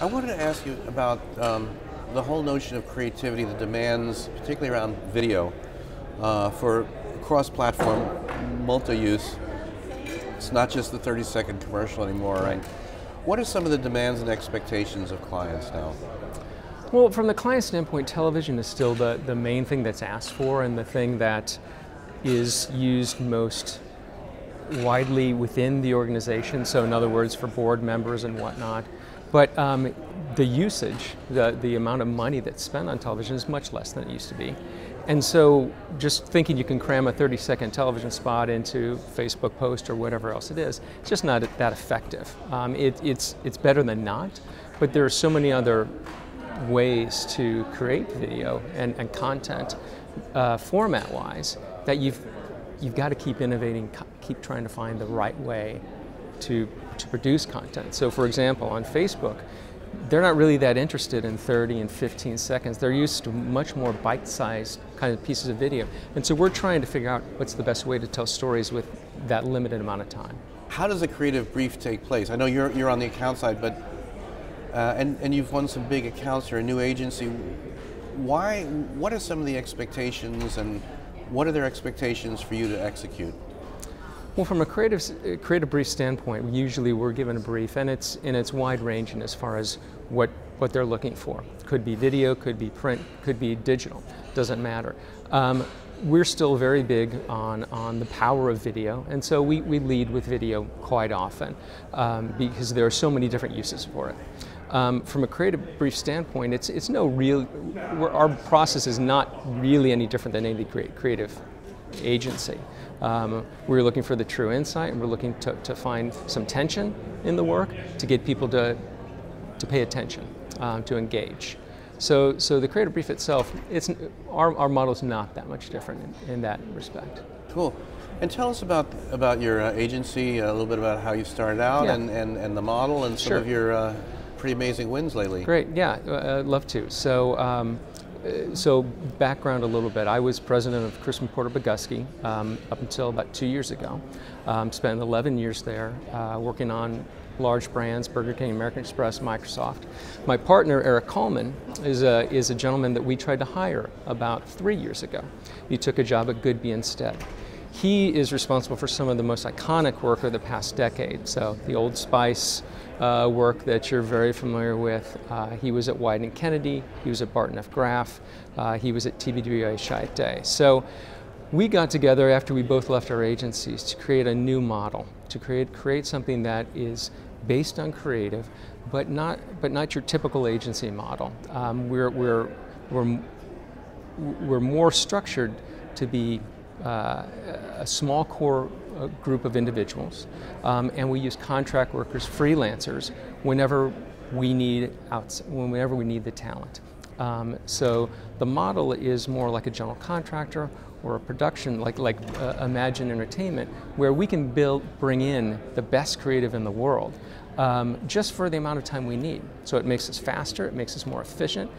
I wanted to ask you about the whole notion of creativity, the demands, particularly around video, for cross-platform, multi-use. It's not just the 30-second commercial anymore, right? What are some of the demands and expectations of clients now? Well, from the client standpoint, television is still the main thing that's asked for and the thing that is used most widely within the organization, so in other words, for board members and whatnot. But the usage, the amount of money that's spent on television is much less than it used to be. And so just thinking you can cram a 30-second television spot into Facebook post or whatever else it is, it's just not that effective. It's better than not, but there are so many other ways to create video and content format-wise that you've got to keep innovating, keep trying to find the right way to produce content. So for example, on Facebook, they're not really that interested in 30 and 15 seconds. They're used to much more bite-sized kind of pieces of video. And so we're trying to figure out what's the best way to tell stories with that limited amount of time. How does a creative brief take place? I know you're on the account side, but and you've won some big accounts. You're a new agency. What are some of the expectations, and what are their expectations for you to execute? Well, from a creative brief standpoint, usually we're given a brief, and it's wide ranging as far as what they're looking for. Could be video, could be print, could be digital. Doesn't matter. We're still very big on the power of video, and so we lead with video quite often because there are so many different uses for it. From a creative brief standpoint, it's no real. Our process is not really any different than any creative agency. We're looking for the true insight, and we're looking to find some tension in the work to get people to pay attention, to engage. So the creative brief itself, our model is not that much different in that respect. Cool. And tell us about your agency, a little bit about how you started out, Yeah. and the model, and some Sure. of your pretty amazing wins lately. Great, yeah, I'd love to. So background a little bit. I was president of Crispin Porter Bogusky up until about 2 years ago. Spent 11 years there working on large brands, Burger King, American Express, Microsoft. My partner, Eric Kallman, is a gentleman that we tried to hire about 3 years ago. He took a job at Goodby instead. He is responsible for some of the most iconic work of the past decade. So the Old Spice work that you're very familiar with. He was at Wieden & Kennedy, he was at Barton F. Graf, he was at TBWA Chiat. So we got together after we both left our agencies to create a new model, to create something that is based on creative, but not your typical agency model. We're more structured to be a small core group of individuals, and we use contract workers, freelancers, whenever we need the talent. So the model is more like a general contractor or a production, like Imagine Entertainment, where we can bring in the best creative in the world, just for the amount of time we need. So it makes us faster, it makes us more efficient.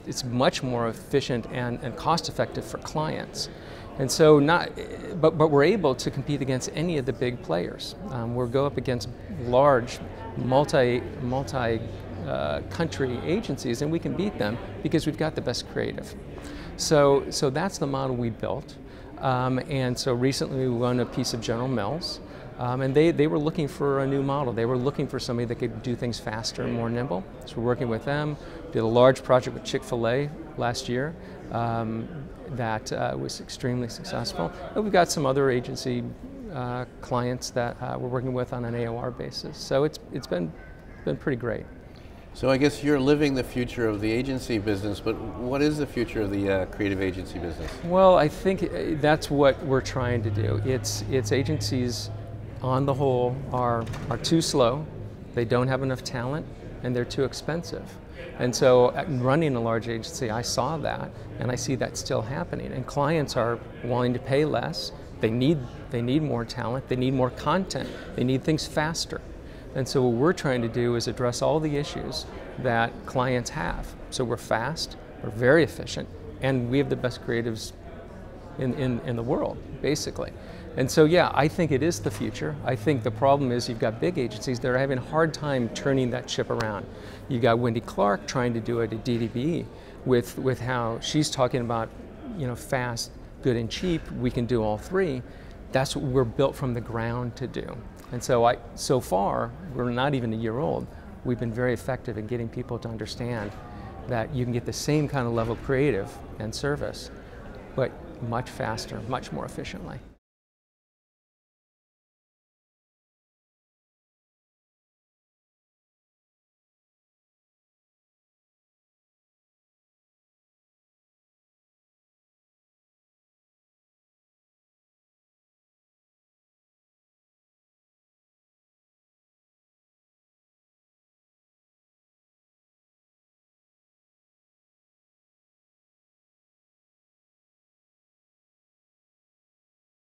It's much more efficient and cost-effective for clients. And so but we're able to compete against any of the big players. We'll go up against large, multi-country agencies, and we can beat them because we've got the best creative. So that's the model we built. And so recently we won a piece of General Mills, and they were looking for a new model. They were looking for somebody that could do things faster and more nimble. So we're working with them. Did a large project with Chick-fil-A last year. That was extremely successful. And we've got some other agency clients that we're working with on an AOR basis. So it's been pretty great. So I guess you're living the future of the agency business, but what is the future of the creative agency business? Well, I think that's what we're trying to do. It's agencies, on the whole, are too slow. They don't have enough talent, and they're too expensive. And so running a large agency, I saw that, and I see that still happening. And clients are willing to pay less. They need more talent. They need more content. They need things faster. And so what we're trying to do is address all the issues that clients have. So we're fast, we're very efficient, and we have the best creatives in the world, basically. And so, yeah, I think it is the future. I think the problem is you've got big agencies that are having a hard time turning that ship around. You've got Wendy Clark trying to do it at DDB with how she's talking about, you know, fast, good, and cheap. We can do all three. That's what we're built from the ground to do. And so far, we're not even a year old. We've been very effective in getting people to understand that you can get the same kind of level of creative and service, but much faster, much more efficiently.